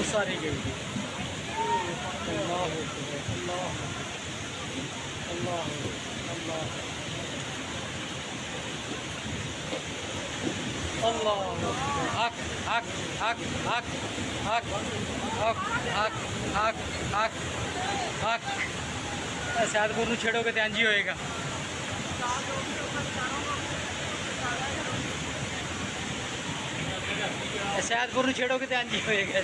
सारी गई थी। अल्लाह अल्लाह अल्लाह अल्लाह अल्लाह हक हक हक हक हक हक हक हक हक हक सैदपुर नूं छेड़ोगे तो इंज ही होएगा। सैदपुर नूं छेड़ोगे तो इंज ही होएगा।